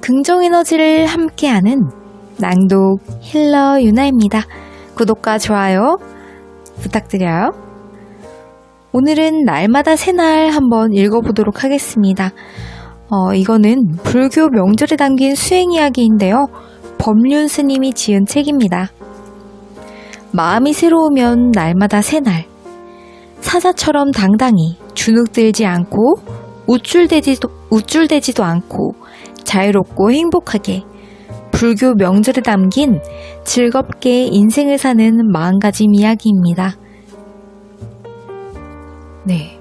긍정 에너지를 함께하는 낭독 힐러 유나입니다. 구독과 좋아요 부탁드려요. 오늘은 날마다 새날 한번 읽어보도록 하겠습니다. 이거는 불교 명절에 담긴 수행 이야기인데요. 법륜 스님이 지은 책입니다. 마음이 새로우면 날마다 새날, 사자처럼 당당히 주눅들지 않고 우쭐대지도 않고 자유롭고 행복하게 불교 명절에 담긴 즐겁게 인생을 사는 40가지 이야기입니다. 네,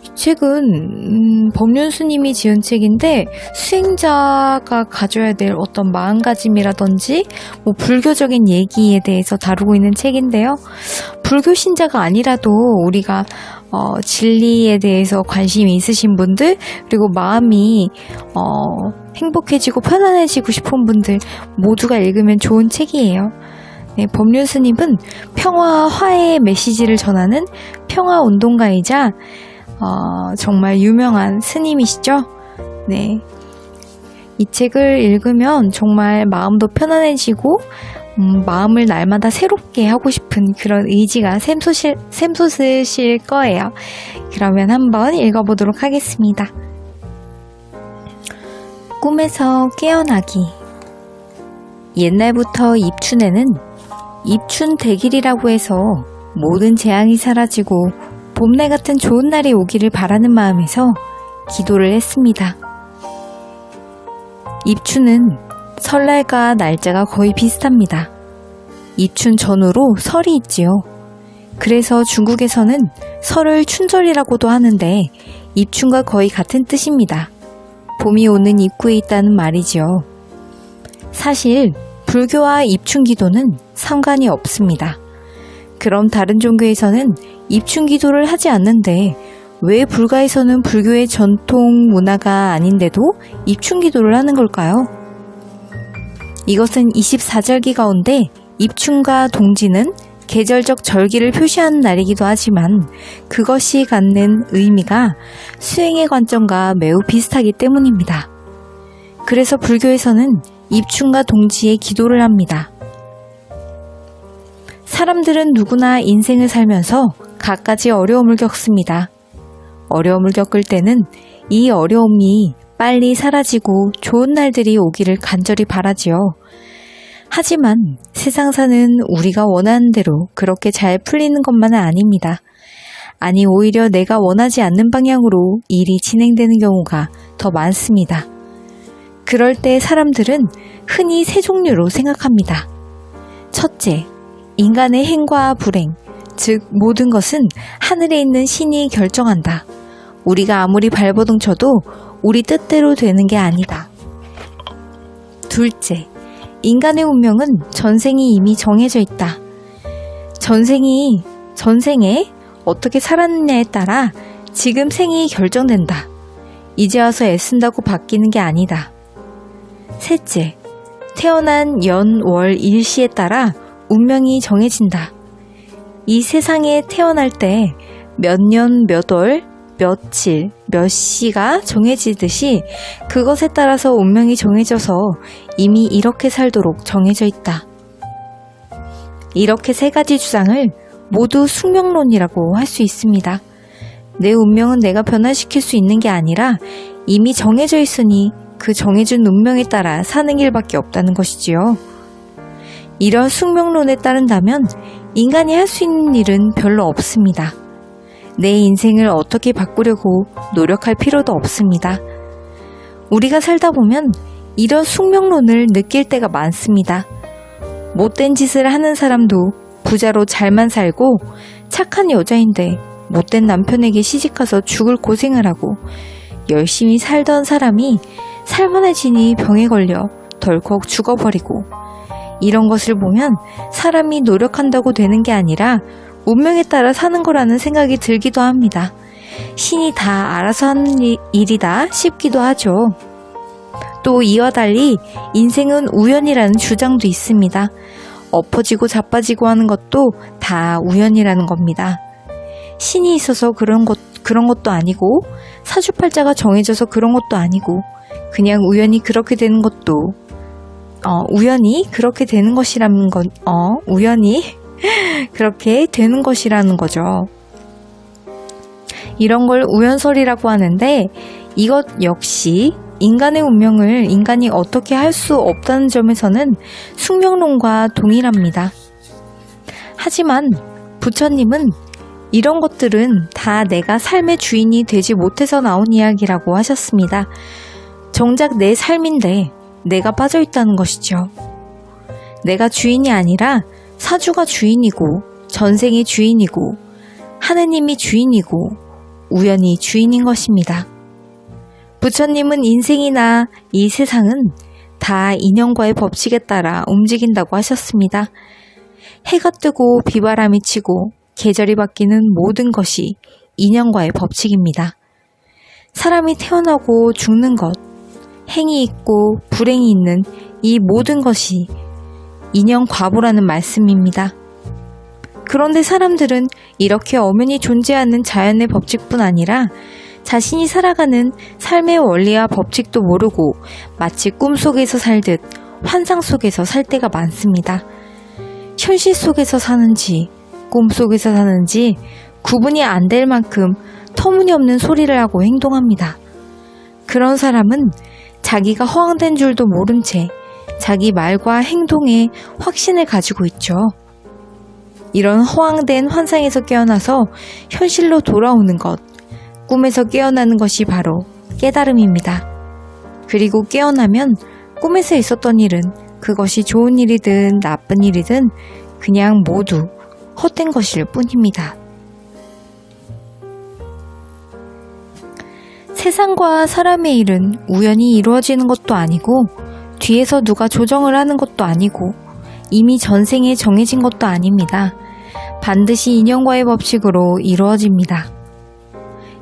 이 책은 법륜 스님이 지은 책인데 수행자가 가져야 될 어떤 40가지라든지 불교적인 얘기에 대해서 다루고 있는 책인데요. 불교 신자가 아니라도 우리가 진리에 대해서 관심이 있으신 분들, 그리고 마음이 행복해지고 편안해지고 싶은 분들 모두가 읽으면 좋은 책이에요. 네, 법륜 스님은 평화와 화해의 메시지를 전하는 평화운동가이자 정말 유명한 스님이시죠. 네, 이 책을 읽으면 정말 마음도 편안해지고 마음을 날마다 새롭게 하고 싶은 그런 의지가 샘솟으실 거예요. 그러면 한번 읽어보도록 하겠습니다. 꿈에서 깨어나기. 옛날부터 입춘에는 입춘대길이라고 해서 모든 재앙이 사라지고 봄날 같은 좋은 날이 오기를 바라는 마음에서 기도를 했습니다. 입춘은 설날과 날짜가 거의 비슷합니다. 입춘 전후로 설이 있지요. 그래서 중국에서는 설을 춘절이라고도 하는데 입춘과 거의 같은 뜻입니다. 봄이 오는 입구에 있다는 말이지요. 사실 불교와 입춘 기도는 상관이 없습니다. 그럼 다른 종교에서는 입춘 기도를 하지 않는데 왜 불가에서는 불교의 전통 문화가 아닌데도 입춘 기도를 하는 걸까요? 이것은 24절기 가운데 입춘과 동지는 계절적 절기를 표시하는 날이기도 하지만 그것이 갖는 의미가 수행의 관점과 매우 비슷하기 때문입니다. 그래서 불교에서는 입춘과 동지에 기도를 합니다. 사람들은 누구나 인생을 살면서 갖가지 어려움을 겪습니다. 어려움을 겪을 때는 이 어려움이 빨리 사라지고 좋은 날들이 오기를 간절히 바라지요. 하지만 세상 사는 우리가 원하는 대로 그렇게 잘 풀리는 것만은 아닙니다. 아니, 오히려 내가 원하지 않는 방향으로 일이 진행되는 경우가 더 많습니다. 그럴 때 사람들은 흔히 세 종류로 생각합니다. 첫째, 인간의 행과 불행, 즉 모든 것은 하늘에 있는 신이 결정한다. 우리가 아무리 발버둥 쳐도 우리 뜻대로 되는 게 아니다. 둘째, 인간의 운명은 전생이 이미 정해져 있다. 전생에 어떻게 살았느냐에 따라 지금 생이 결정된다. 이제 와서 애쓴다고 바뀌는 게 아니다. 셋째, 태어난 연, 월, 일시에 따라 운명이 정해진다. 이 세상에 태어날 때 몇 년, 몇 월, 며칠, 몇 시가 정해지듯이 그것에 따라서 운명이 정해져서 이미 이렇게 살도록 정해져 있다. 이렇게 세 가지 주장을 모두 숙명론이라고 할 수 있습니다. 내 운명은 내가 변화시킬 수 있는 게 아니라 이미 정해져 있으니 그 정해진 운명에 따라 사는 길밖에 없다는 것이지요. 이런 숙명론에 따른다면 인간이 할 수 있는 일은 별로 없습니다. 내 인생을 어떻게 바꾸려고 노력할 필요도 없습니다. 우리가 살다 보면 이런 숙명론을 느낄 때가 많습니다. 못된 짓을 하는 사람도 부자로 잘만 살고 착한 여자인데 못된 남편에게 시집가서 죽을 고생을 하고 열심히 살던 사람이 살만해지니 병에 걸려 덜컥 죽어버리고 이런 것을 보면 사람이 노력한다고 되는 게 아니라 운명에 따라 사는 거라는 생각이 들기도 합니다. 신이 다 알아서 하는 일이다 싶기도 하죠. 또 이와 달리 인생은 우연이라는 주장도 있습니다. 엎어지고 자빠지고 하는 것도 다 우연이라는 겁니다. 신이 있어서 그런 것도 아니고 사주팔자가 정해져서 그런 것도 아니고 그냥 우연히 그렇게 되는 것도 우연히 그렇게 되는 것이라는 건 우연히 그렇게 되는 것이라는 거죠. 이런 걸 우연설이라고 하는데 이것 역시 인간의 운명을 인간이 어떻게 할 수 없다는 점에서는 숙명론과 동일합니다. 하지만 부처님은 이런 것들은 다 내가 삶의 주인이 되지 못해서 나온 이야기라고 하셨습니다. 정작 내 삶인데 내가 빠져있다는 것이죠. 내가 주인이 아니라 사주가 주인이고 전생이 주인이고 하느님이 주인이고 우연히 주인인 것입니다. 부처님은 인생이나 이 세상은 다 인연과의 법칙에 따라 움직인다고 하셨습니다. 해가 뜨고 비바람이 치고 계절이 바뀌는 모든 것이 인연과의 법칙입니다. 사람이 태어나고 죽는 것, 행이 있고 불행이 있는 이 모든 것이 인연과보라는 말씀입니다. 그런데 사람들은 이렇게 엄연히 존재하는 자연의 법칙뿐 아니라 자신이 살아가는 삶의 원리와 법칙도 모르고 마치 꿈속에서 살듯 환상 속에서 살 때가 많습니다. 현실 속에서 사는지 꿈속에서 사는지 구분이 안 될 만큼 터무니없는 소리를 하고 행동합니다. 그런 사람은 자기가 허황된 줄도 모른 채 자기 말과 행동에 확신을 가지고 있죠. 이런 허황된 환상에서 깨어나서 현실로 돌아오는 것, 꿈에서 깨어나는 것이 바로 깨달음입니다. 그리고 깨어나면 꿈에서 있었던 일은 그것이 좋은 일이든 나쁜 일이든 그냥 모두 헛된 것일 뿐입니다. 세상과 사람의 일은 우연히 이루어지는 것도 아니고 뒤에서 누가 조정을 하는 것도 아니고 이미 전생에 정해진 것도 아닙니다. 반드시 인연과의 법칙으로 이루어집니다.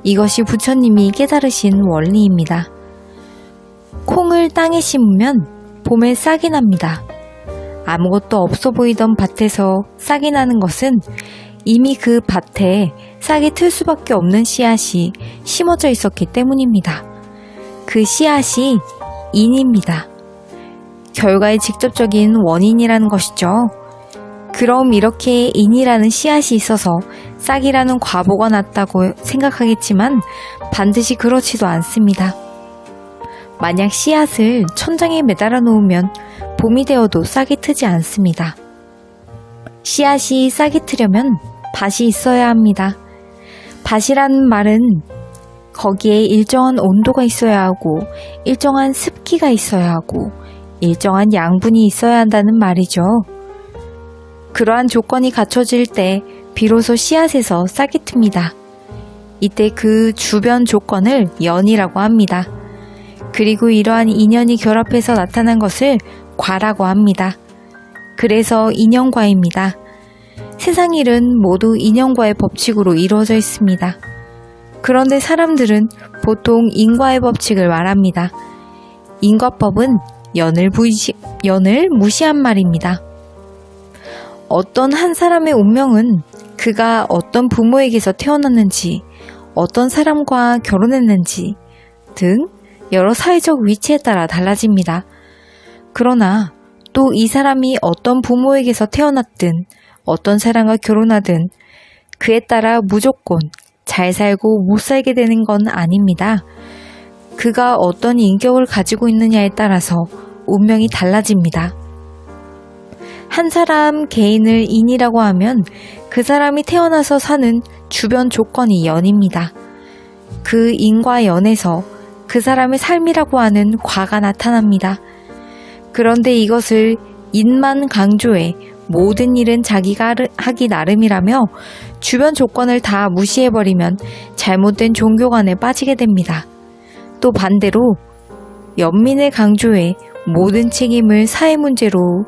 이것이 부처님이 깨달으신 원리입니다. 콩을 땅에 심으면 봄에 싹이 납니다. 아무것도 없어 보이던 밭에서 싹이 나는 것은 이미 그 밭에 싹이 틀 수밖에 없는 씨앗이 심어져 있었기 때문입니다. 그 씨앗이 인입니다. 결과의 직접적인 원인이라는 것이죠. 그럼 이렇게 인이라는 씨앗이 있어서 싹이라는 과보가 났다고 생각하겠지만 반드시 그렇지도 않습니다. 만약 씨앗을 천장에 매달아 놓으면 봄이 되어도 싹이 트지 않습니다. 씨앗이 싹이 트려면 밭이 있어야 합니다. 밭이라는 말은 거기에 일정한 온도가 있어야 하고 일정한 습기가 있어야 하고 일정한 양분이 있어야 한다는 말이죠. 그러한 조건이 갖춰질 때 비로소 씨앗에서 싹이 틉니다. 이때 그 주변 조건을 연이라고 합니다. 그리고 이러한 인연이 결합해서 나타난 것을 과라고 합니다. 그래서 인연과입니다. 세상 일은 모두 인연과의 법칙으로 이루어져 있습니다. 그런데 사람들은 보통 인과의 법칙을 말합니다. 인과법은 연을 무시한 말입니다. 어떤 한 사람의 운명은 그가 어떤 부모에게서 태어났는지, 어떤 사람과 결혼했는지 등 여러 사회적 위치에 따라 달라집니다. 그러나 또 이 사람이 어떤 부모에게서 태어났든 어떤 사람과 결혼하든 그에 따라 무조건 잘 살고 못 살게 되는 건 아닙니다. 그가 어떤 인격을 가지고 있느냐에 따라서 운명이 달라집니다. 한 사람 개인을 인이라고 하면 그 사람이 태어나서 사는 주변 조건이 연입니다. 그 인과 연에서 그 사람의 삶이라고 하는 과가 나타납니다. 그런데 이것을 인만 강조해 모든 일은 자기가 하기 나름이라며 주변 조건을 다 무시해버리면 잘못된 종교관에 빠지게 됩니다. 또 반대로 연민을 강조해 모든 책임을 사회 문제로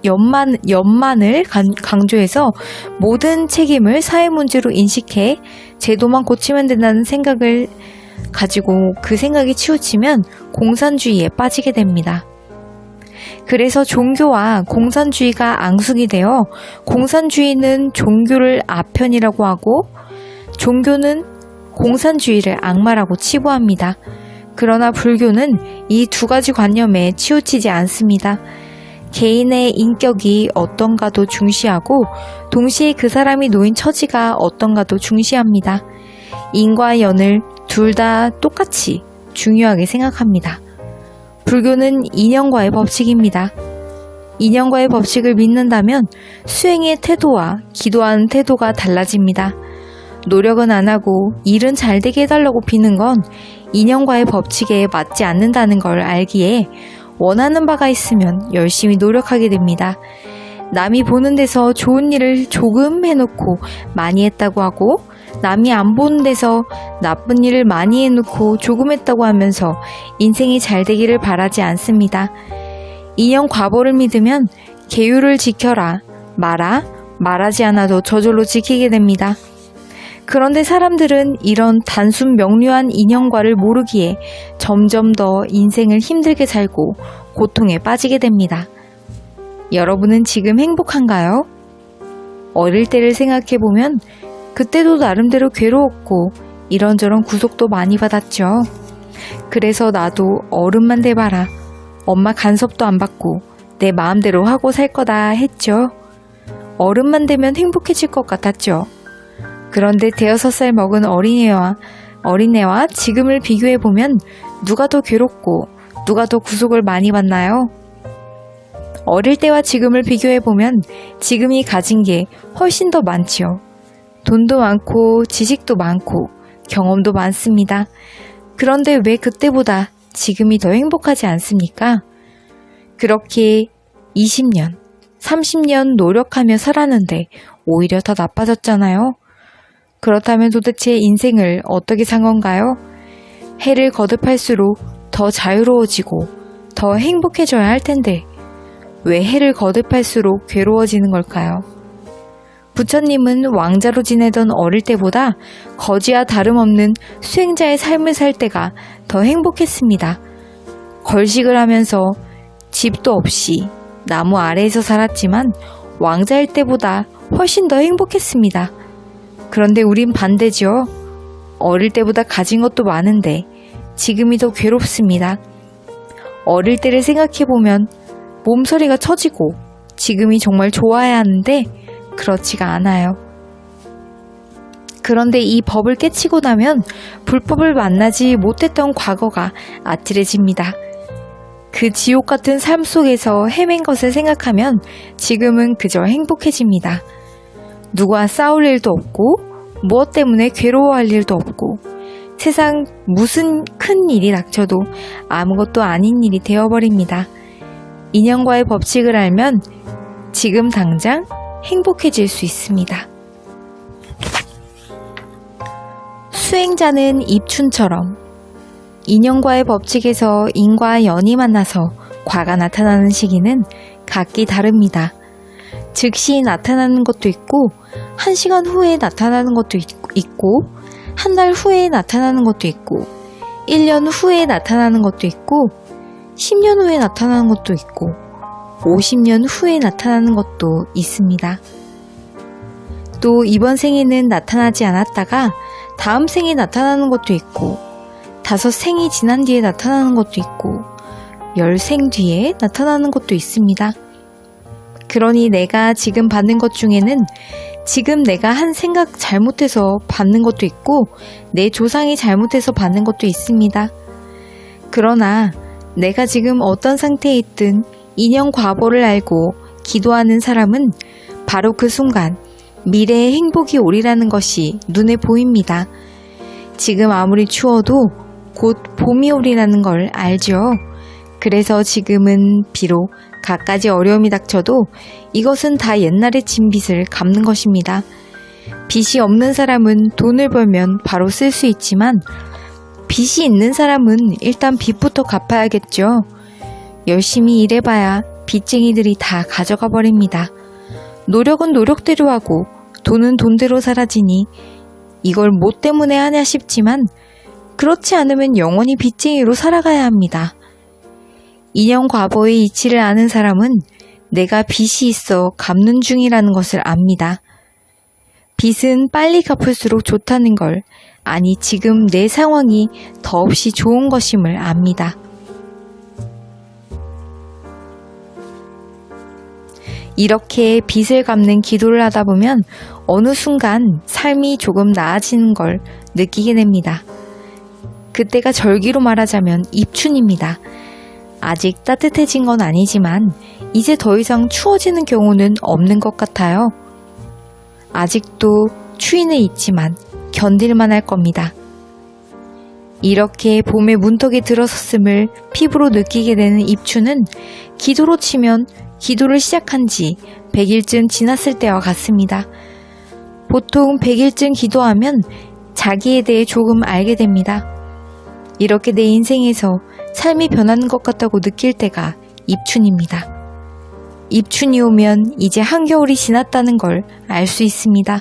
연만을 강조해서 모든 책임을 사회 문제로 인식해 제도만 고치면 된다는 생각을 가지고 그 생각이 치우치면 공산주의에 빠지게 됩니다. 그래서 종교와 공산주의가 앙숙이 되어 공산주의는 종교를 아편이라고 하고 종교는 공산주의를 악마라고 치부합니다. 그러나 불교는 이 두 가지 관념에 치우치지 않습니다. 개인의 인격이 어떤가도 중시하고 동시에 그 사람이 놓인 처지가 어떤가도 중시합니다. 인과 연을 둘 다 똑같이 중요하게 생각합니다. 불교는 인연과의 법칙입니다. 인연과의 법칙을 믿는다면 수행의 태도와 기도하는 태도가 달라집니다. 노력은 안 하고 일은 잘 되게 해달라고 비는 건 인연과의 법칙에 맞지 않는다는 걸 알기에 원하는 바가 있으면 열심히 노력하게 됩니다. 남이 보는 데서 좋은 일을 조금 해놓고 많이 했다고 하고 남이 안 보는 데서 나쁜 일을 많이 해놓고 조금 했다고 하면서 인생이 잘 되기를 바라지 않습니다. 인연 과보를 믿으면 계율을 지켜라, 말하지 않아도 저절로 지키게 됩니다. 그런데 사람들은 이런 단순 명료한 인연과를 모르기에 점점 더 인생을 힘들게 살고 고통에 빠지게 됩니다. 여러분은 지금 행복한가요? 어릴 때를 생각해보면 그때도 나름대로 괴로웠고 이런저런 구속도 많이 받았죠. 그래서 나도 어른만 돼봐라. 엄마 간섭도 안 받고 내 마음대로 하고 살 거다 했죠. 어른만 되면 행복해질 것 같았죠. 그런데 5살 먹은 어린애와 지금을 비교해보면 누가 더 괴롭고 누가 더 구속을 많이 받나요? 어릴 때와 지금을 비교해보면 지금이 가진 게 훨씬 더 많지요. 돈도 많고 지식도 많고 경험도 많습니다. 그런데 왜 그때보다 지금이 더 행복하지 않습니까? 그렇게 20년, 30년 노력하며 살았는데 오히려 더 나빠졌잖아요. 그렇다면 도대체 인생을 어떻게 산 건가요? 해를 거듭할수록 더 자유로워지고 더 행복해져야 할 텐데 왜 해를 거듭할수록 괴로워지는 걸까요? 부처님은 왕자로 지내던 어릴 때보다 거지와 다름없는 수행자의 삶을 살 때가 더 행복했습니다. 걸식을 하면서 집도 없이 나무 아래에서 살았지만 왕자일 때보다 훨씬 더 행복했습니다. 그런데 우린 반대죠. 어릴 때보다 가진 것도 많은데 지금이 더 괴롭습니다. 어릴 때를 생각해보면 몸서리가 처지고 지금이 정말 좋아야 하는데 그렇지가 않아요. 그런데 이 법을 깨치고 나면 불법을 만나지 못했던 과거가 아찔해집니다. 그 지옥 같은 삶 속에서 헤맨 것을 생각하면 지금은 그저 행복해집니다. 누구와 싸울 일도 없고 무엇 때문에 괴로워할 일도 없고 세상 무슨 큰 일이 닥쳐도 아무것도 아닌 일이 되어버립니다. 인연과의 법칙을 알면 지금 당장 행복해질 수 있습니다. 수행자는 입춘처럼 인연과의 법칙에서 인과 연이 만나서 과가 나타나는 시기는 각기 다릅니다. 즉시 나타나는 것도 있고 1시간 후에 나타나는 것도 있고 한 달 후에 나타나는 것도 있고 1년 후에 나타나는 것도 있고 10년 후에 나타나는 것도 있고 50년 후에 나타나는 것도 있습니다. 또 이번 생에는 나타나지 않았다가 다음 생에 나타나는 것도 있고 5생이 지난 뒤에 나타나는 것도 있고 10생 뒤에 나타나는 것도 있습니다. 그러니 내가 지금 받는 것 중에는 지금 내가 한 생각 잘못해서 받는 것도 있고 내 조상이 잘못해서 받는 것도 있습니다. 그러나 내가 지금 어떤 상태에 있든 인연 과보를 알고 기도하는 사람은 바로 그 순간 미래의 행복이 오리라는 것이 눈에 보입니다. 지금 아무리 추워도 곧 봄이 오리라는 걸 알죠. 그래서 지금은 비록 갖가지 어려움이 닥쳐도 이것은 다 옛날에 진 빚을 갚는 것입니다. 빚이 없는 사람은 돈을 벌면 바로 쓸 수 있지만 빚이 있는 사람은 일단 빚부터 갚아야겠죠. 열심히 일해봐야 빚쟁이들이 다 가져가 버립니다. 노력은 노력대로 하고 돈은 돈대로 사라지니 이걸 뭐 때문에 하냐 싶지만 그렇지 않으면 영원히 빚쟁이로 살아가야 합니다. 인연 과보의 이치를 아는 사람은 내가 빚이 있어 갚는 중이라는 것을 압니다. 빚은 빨리 갚을수록 좋다는 걸, 아니 지금 내 상황이 더없이 좋은 것임을 압니다. 이렇게 빚을 갚는 기도를 하다 보면 어느 순간 삶이 조금 나아지는 걸 느끼게 됩니다. 그때가 절기로 말하자면 입춘입니다. 아직 따뜻해진 건 아니지만 이제 더 이상 추워지는 경우는 없는 것 같아요. 아직도 추위는 있지만 견딜만 할 겁니다. 이렇게 봄의 문턱에 들어섰음을 피부로 느끼게 되는 입춘은 기도로 치면 기도를 시작한 지 100일쯤 지났을 때와 같습니다. 보통 100일쯤 기도하면 자기에 대해 조금 알게 됩니다. 이렇게 내 인생에서 삶이 변하는 것 같다고 느낄 때가 입춘입니다. 입춘이 오면 이제 한겨울이 지났다는 걸 알 수 있습니다.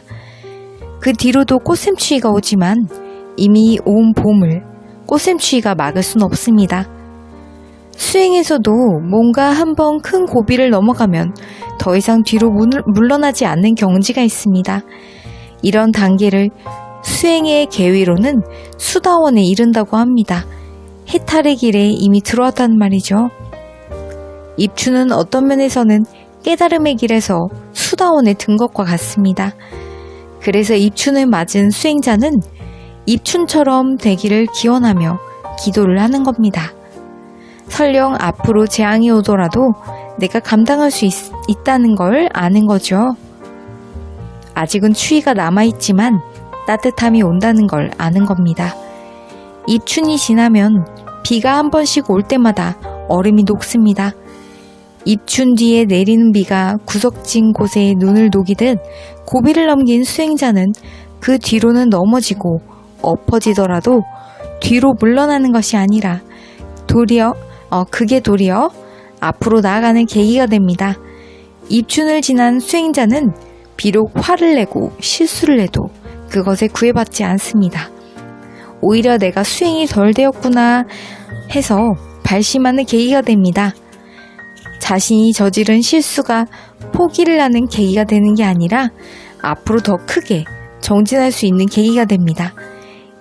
그 뒤로도 꽃샘추위가 오지만 이미 온 봄을 꽃샘추위가 막을 순 없습니다. 수행에서도 뭔가 한번 큰 고비를 넘어가면 더 이상 뒤로 물러나지 않는 경지가 있습니다. 이런 단계를 수행의 계위로는 수다원에 이른다고 합니다. 해탈의 길에 이미 들어왔단 말이죠. 입춘은 어떤 면에서는 깨달음의 길에서 수다원에 든 것과 같습니다. 그래서 입춘을 맞은 수행자는 입춘처럼 되기를 기원하며 기도를 하는 겁니다. 설령 앞으로 재앙이 오더라도 내가 감당할 수 있다는 걸 아는 거죠. 아직은 추위가 남아있지만 따뜻함이 온다는 걸 아는 겁니다. 입춘이 지나면 비가 한 번씩 올 때마다 얼음이 녹습니다. 입춘 뒤에 내리는 비가 구석진 곳에 눈을 녹이듯 고비를 넘긴 수행자는 그 뒤로는 넘어지고 엎어지더라도 뒤로 물러나는 것이 아니라 그게 도리어 앞으로 나아가는 계기가 됩니다. 입춘을 지난 수행자는 비록 화를 내고 실수를 해도 그것에 구애받지 않습니다. 오히려 내가 수행이 덜 되었구나 해서 발심하는 계기가 됩니다. 자신이 저지른 실수가 포기를 하는 계기가 되는 게 아니라 앞으로 더 크게 정진할 수 있는 계기가 됩니다.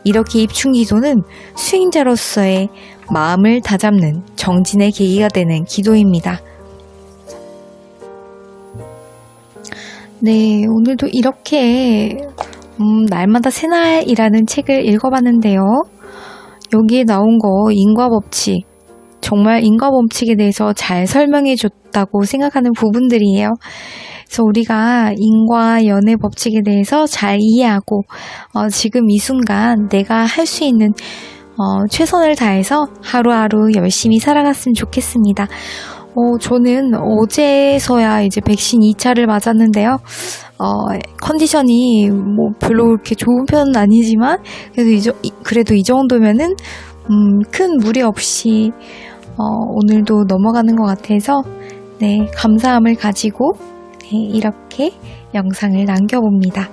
이렇게 입춘 기도는 수행자로서의 마음을 다잡는 정진의 계기가 되는 기도입니다. 네, 오늘도 이렇게 날마다 새날이라는 책을 읽어봤는데요. 여기에 나온 거 인과법칙, 정말 인과법칙에 대해서 잘 설명해줬다고 생각하는 부분들이에요. 그래서 우리가 인과 연의 법칙에 대해서 잘 이해하고 지금 이 순간 내가 할 수 있는 최선을 다해서 하루하루 열심히 살아갔으면 좋겠습니다. 저는 어제서야 이제 백신 2차를 맞았는데요. 컨디션이 뭐 별로 그렇게 좋은 편은 아니지만 그래도 이 정도면은 큰 무리 없이 오늘도 넘어가는 것 같아서 네, 감사함을 가지고 네, 이렇게 영상을 남겨봅니다.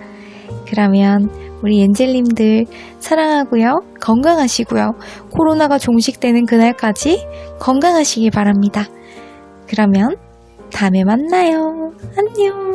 그러면 우리 엔젤님들 사랑하고요. 건강하시고요. 코로나가 종식되는 그날까지 건강하시기 바랍니다. 그러면 다음에 만나요. 안녕.